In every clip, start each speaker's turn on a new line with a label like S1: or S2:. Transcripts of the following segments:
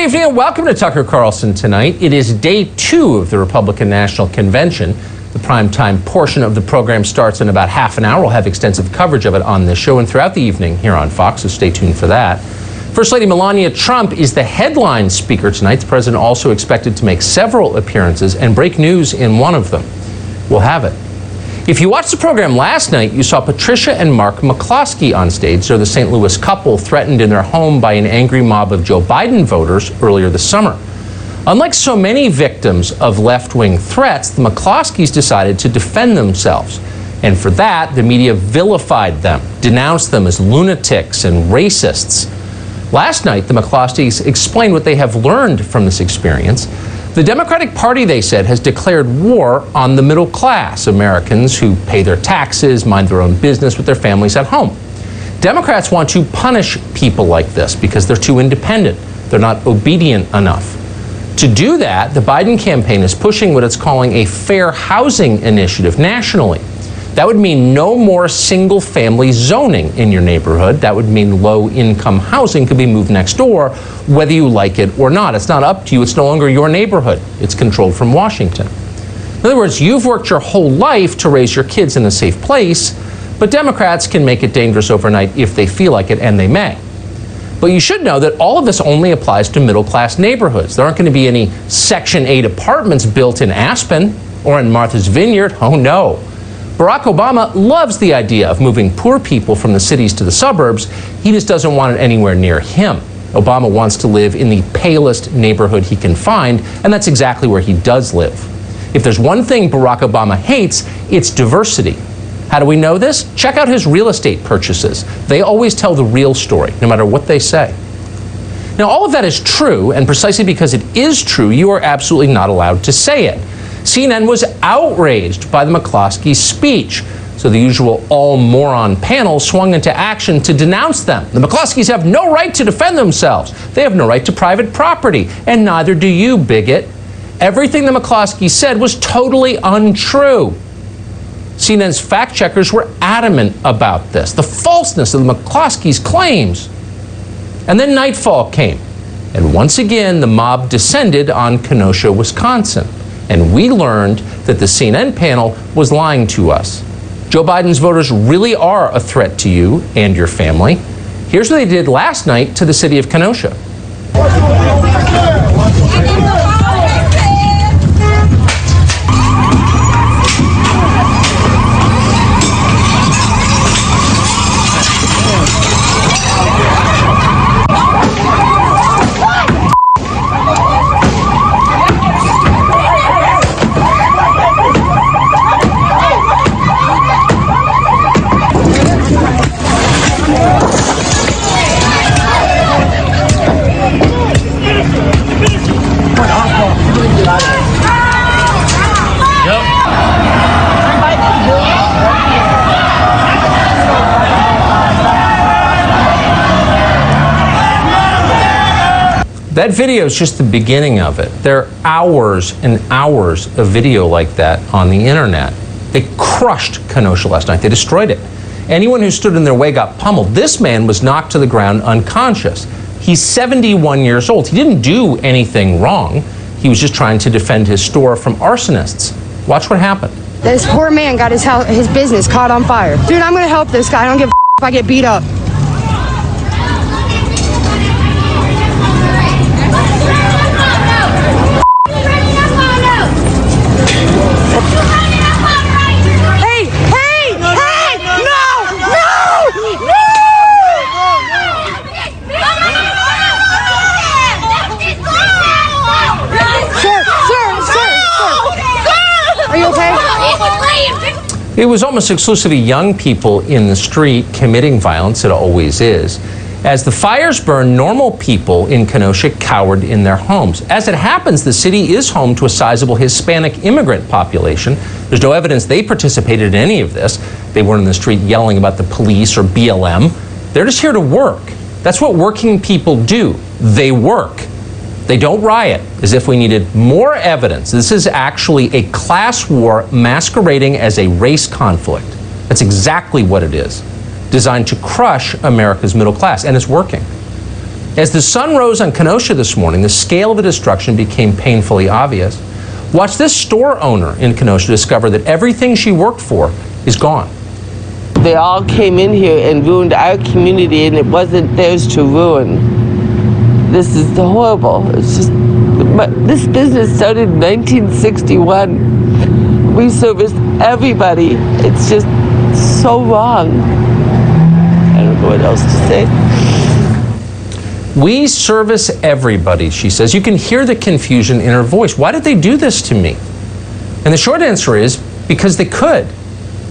S1: Good evening and welcome to Tucker Carlson Tonight. It is day 2 of the Republican National Convention. The primetime portion of the program starts in about half an hour. We'll have extensive coverage of it on this show and throughout the evening here on Fox, so stay tuned for that. First Lady Melania Trump is the headline speaker tonight. The president also expected to make several appearances and break news in one of them. We'll have it. If you watched the program last night, you saw Patricia and Mark McCloskey on stage. They're the St. Louis couple threatened in their home by an angry mob of Joe Biden voters earlier this summer. Unlike so many victims of left-wing threats, the McCloskey decided to defend themselves. And for that, the media vilified them, denounced them as lunatics and racists. Last night, the McCloskeys explained what they have learned from this experience. The Democratic Party, they said, has declared war on the middle class, Americans who pay their taxes, mind their own business with their families at home. Democrats want to punish people like this because they're too independent. They're not obedient enough. To do that, the Biden campaign is pushing what it's calling a fair housing initiative nationally. That would mean no more single-family zoning in your neighborhood. That would mean low-income housing could be moved next door, whether you like it or not. It's not up to you. It's no longer your neighborhood. It's controlled from Washington. In other words, you've worked your whole life to raise your kids in a safe place, but Democrats can make it dangerous overnight if they feel like it, and they may. But you should know that all of this only applies to middle-class neighborhoods. There aren't going to be any Section 8 apartments built in Aspen or in Martha's Vineyard. Oh, no. Barack Obama loves the idea of moving poor people from the cities to the suburbs. He just doesn't want it anywhere near him. Obama wants to live in the palest neighborhood he can find, and that's exactly where he does live. If there's one thing Barack Obama hates, it's diversity. How do we know this? Check out his real estate purchases. They always tell the real story, no matter what they say. Now, all of that is true, and precisely because it is true, you are absolutely not allowed to say it. CNN was outraged by the McCloskey's speech, so the usual all-moron panel swung into action to denounce them. The McCloskeys have no right to defend themselves. They have no right to private property, and neither do you, bigot. Everything the McCloskeys said was totally untrue. CNN's fact-checkers were adamant about this, the falseness of the McCloskeys' claims. And then nightfall came, and once again the mob descended on Kenosha, Wisconsin. And we learned that the CNN panel was lying to us. Joe Biden's voters really are a threat to you and your family. Here's what they did last night to the city of Kenosha. That video is just the beginning of it. There are hours and hours of video like that on the internet. They crushed Kenosha last night. They destroyed it. Anyone who stood in their way got pummeled. This man was knocked to the ground unconscious. He's 71 years old. He didn't do anything wrong. He was just trying to defend his store from arsonists. Watch what happened.
S2: This poor man got his business caught on fire. Dude, I'm gonna help this guy. I don't give a if I get beat up.
S1: It was almost exclusively young people in the street committing violence. It always is. As the fires burned, normal people in Kenosha cowered in their homes. As it happens, the city is home to a sizable Hispanic immigrant population. There's no evidence they participated in any of this. They weren't in the street yelling about the police or BLM. They're just here to work. That's what working people do. They work. They don't riot, as if we needed more evidence. This is actually a class war masquerading as a race conflict. That's exactly what it is, designed to crush America's middle class, and it's working. As the sun rose on Kenosha this morning, the scale of the destruction became painfully obvious. Watch this store owner in Kenosha discover that everything she worked for is gone.
S3: They all came in here and ruined our community, and it wasn't theirs to ruin. This is horrible. It's just, but this business started in 1961. We serviced everybody. It's just so wrong. I don't know what else to say.
S1: We service everybody, she says. You can hear the confusion in her voice. Why did they do this to me? And the short answer is because they could.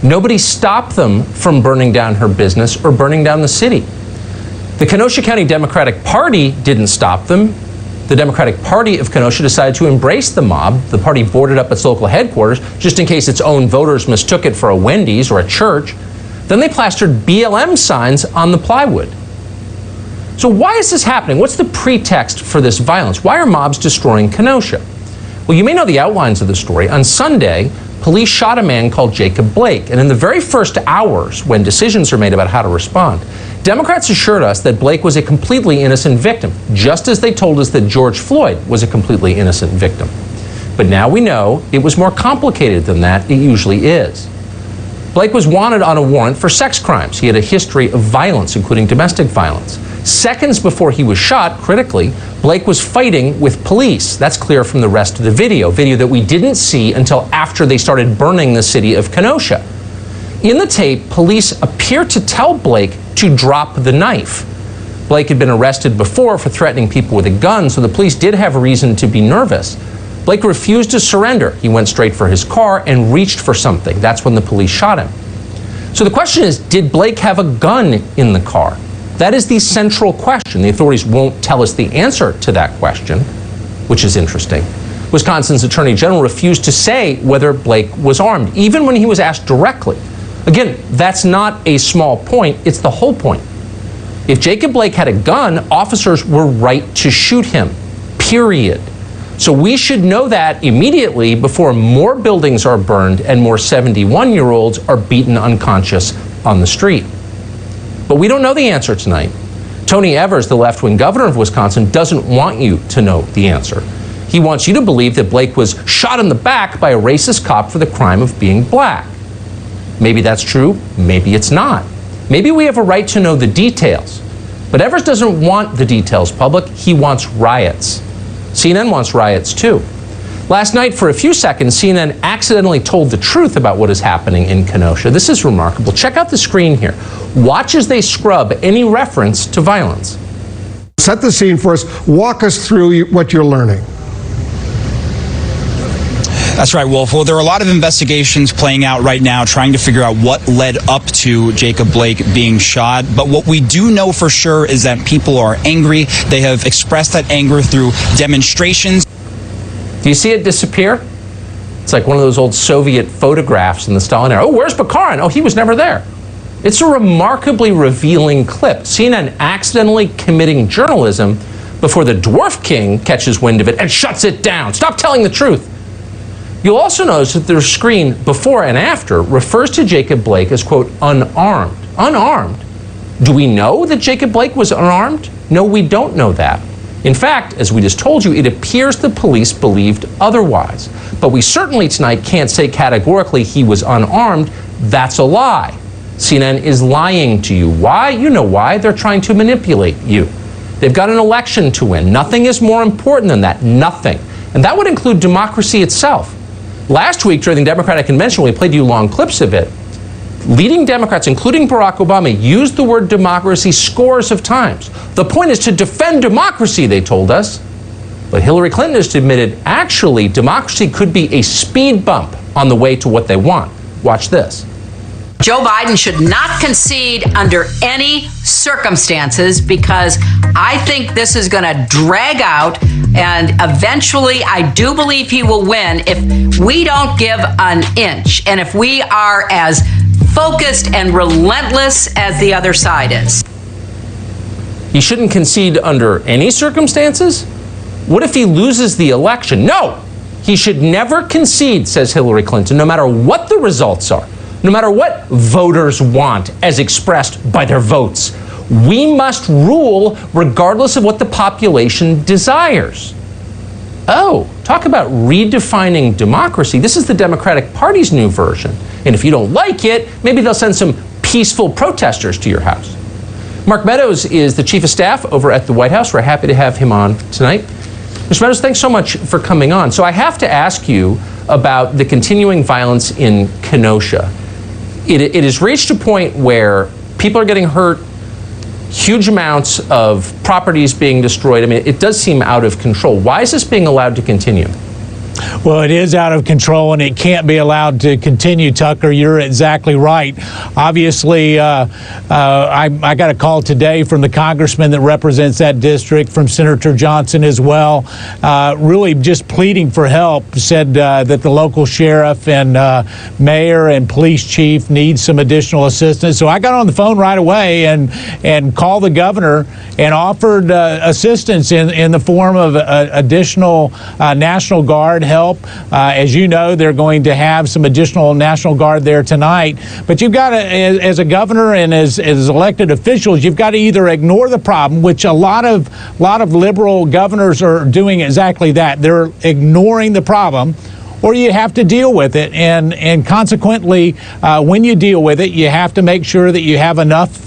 S1: Nobody stopped them from burning down her business or burning down the city. The Kenosha County Democratic Party didn't stop them. The Democratic Party of Kenosha decided to embrace the mob. The party boarded up its local headquarters just in case its own voters mistook it for a Wendy's or a church. Then they plastered BLM signs on the plywood. So why is this happening? What's the pretext for this violence? Why are mobs destroying Kenosha? Well, you may know the outlines of the story. On Sunday, police shot a man called Jacob Blake, and in the very first hours when decisions are made about how to respond, Democrats assured us that Blake was a completely innocent victim, just as they told us that George Floyd was a completely innocent victim. But now we know it was more complicated than that. It usually is. Blake was wanted on a warrant for sex crimes. He had a history of violence, including domestic violence. Seconds before he was shot, critically, Blake was fighting with police. That's clear from the rest of the video that we didn't see until after they started burning the city of Kenosha. In the tape, police appear to tell Blake to drop the knife. Blake had been arrested before for threatening people with a gun, so the police did have a reason to be nervous. Blake refused to surrender. He went straight for his car and reached for something. That's when the police shot him. So the question is, did Blake have a gun in the car? That is the central question. The authorities won't tell us the answer to that question, which is interesting. Wisconsin's Attorney General refused to say whether Blake was armed, even when he was asked directly. Again, that's not a small point, it's the whole point. If Jacob Blake had a gun, officers were right to shoot him, period. So we should know that immediately before more buildings are burned and more 71-year-olds are beaten unconscious on the street. But we don't know the answer tonight. Tony Evers, the left-wing governor of Wisconsin, doesn't want you to know the answer. He wants you to believe that Blake was shot in the back by a racist cop for the crime of being black. Maybe that's true, maybe it's not. Maybe we have a right to know the details. But Evers doesn't want the details public, he wants riots. CNN wants riots too. Last night, for a few seconds, CNN accidentally told the truth about what is happening in Kenosha. This is remarkable. Check out the screen here. Watch as they scrub any reference to violence.
S4: Set the scene for us. Walk us through what you're learning.
S5: That's right, Wolf. Well, there are a lot of investigations playing out right now trying to figure out what led up to Jacob Blake being shot. But what we do know for sure is that people are angry. They have expressed that anger through demonstrations.
S1: Do you see it disappear? It's like one of those old Soviet photographs in the Stalin era. Oh, where's Bukharin? Oh, he was never there. It's a remarkably revealing clip. CNN accidentally committing journalism before the Dwarf King catches wind of it and shuts it down. Stop telling the truth. You'll also notice that their screen before and after refers to Jacob Blake as, quote, unarmed. Unarmed? Do we know that Jacob Blake was unarmed? No, we don't know that. In fact, as we just told you, it appears the police believed otherwise. But we certainly tonight can't say categorically he was unarmed. That's a lie. CNN is lying to you. Why? You know why. They're trying to manipulate you. They've got an election to win. Nothing is more important than that. Nothing. And that would include democracy itself. Last week during the Democratic Convention, we played you long clips of it. Leading Democrats, including Barack Obama, used the word democracy scores of times. The point is to defend democracy, they told us. But Hillary Clinton has admitted, actually, democracy could be a speed bump on the way to what they want. Watch this.
S6: Joe Biden should not concede under any circumstances because I think this is going to drag out, and eventually I do believe he will win if we don't give an inch and if we are as focused and relentless as the other side is.
S1: He shouldn't concede under any circumstances? What if he loses the election? No, he should never concede, says Hillary Clinton, no matter what the results are. No matter what voters want as expressed by their votes. We must rule regardless of what the population desires. Oh, talk about redefining democracy. This is the Democratic Party's new version. And if you don't like it, maybe they'll send some peaceful protesters to your house. Mark Meadows is the Chief of Staff over at the White House. We're happy to have him on tonight. Mr. Meadows, thanks so much for coming on. So I have to ask you about the continuing violence in Kenosha. It has reached a point where people are getting hurt, huge amounts of properties being destroyed. I mean, it does seem out of control. Why is this being allowed to continue?
S7: Well, it is out of control, and it can't be allowed to continue, Tucker. You're exactly right. Obviously, I got a call today from the congressman that represents that district, from Senator Johnson as well, really just pleading for help, said that the local sheriff and mayor and police chief need some additional assistance. So I got on the phone right away and called the governor and offered assistance in the form of additional National Guard help. As you know, they're going to have some additional National Guard there tonight. But you've got to, as a governor and as elected officials, you've got to either ignore the problem, which a lot of liberal governors are doing exactly that. They're ignoring the problem, or you have to deal with it. And consequently, when you deal with it, you have to make sure that you have enough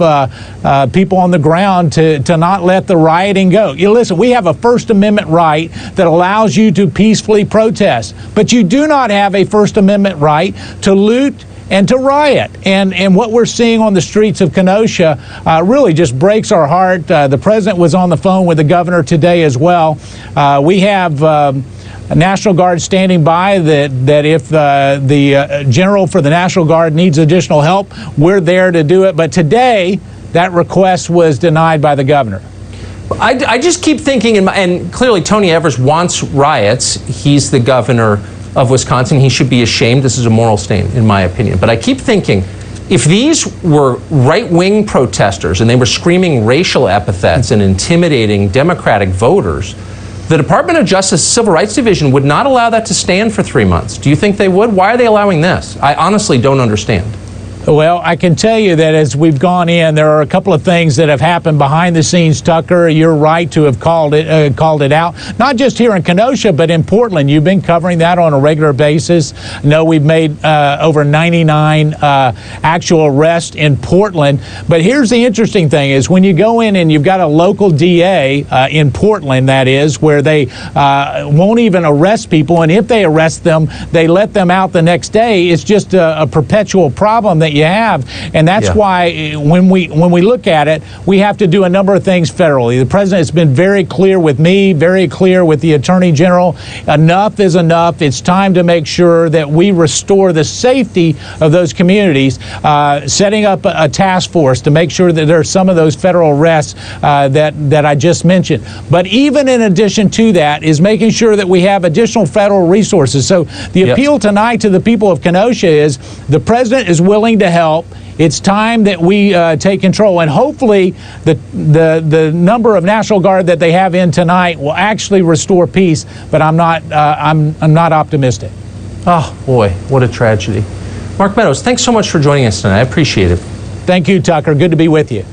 S7: people on the ground to not let the rioting go. You listen, we have a First Amendment right that allows you to peacefully protest, but you do not have a First Amendment right to loot and to riot. And what we're seeing on the streets of Kenosha really just breaks our heart. The president was on the phone with the governor today as well. We have a National Guard standing by that if the general for the National Guard needs additional help, we're there to do it. But today, that request was denied by the governor.
S1: I just keep thinking, and clearly Tony Evers wants riots. He's the governor of Wisconsin. He should be ashamed. This is a moral stain, in my opinion. But I keep thinking, if these were right-wing protesters and they were screaming racial epithets and intimidating Democratic voters, the Department of Justice Civil Rights Division would not allow that to stand for 3 months. Do you think they would? Why are they allowing this? I honestly don't understand.
S7: Well, I can tell you that as we've gone in, there are a couple of things that have happened behind the scenes, Tucker. You're right to have called it out, not just here in Kenosha, but in Portland. You've been covering that on a regular basis. I know we've made over 99 actual arrests in Portland. But here's the interesting thing is when you go in and you've got a local DA in Portland, that is, where they won't even arrest people. And if they arrest them, they let them out the next day. It's just a perpetual problem that you have, and that's why when we look at it, we have to do a number of things federally. The president has been very clear with me, very clear with the Attorney General. Enough is enough. It's time to make sure that we restore the safety of those communities, setting up a task force to make sure that there are some of those federal arrests that I just mentioned. But even in addition to that is making sure that we have additional federal resources. So the appeal tonight to the people of Kenosha is the president is willing to help. It's time that we take control, and hopefully the number of National Guard that they have in tonight will actually restore peace. But I'm not optimistic.
S1: Oh boy, what a tragedy. Mark Meadows, thanks so much for joining us tonight. I appreciate it.
S7: Thank you, Tucker. Good to be with you.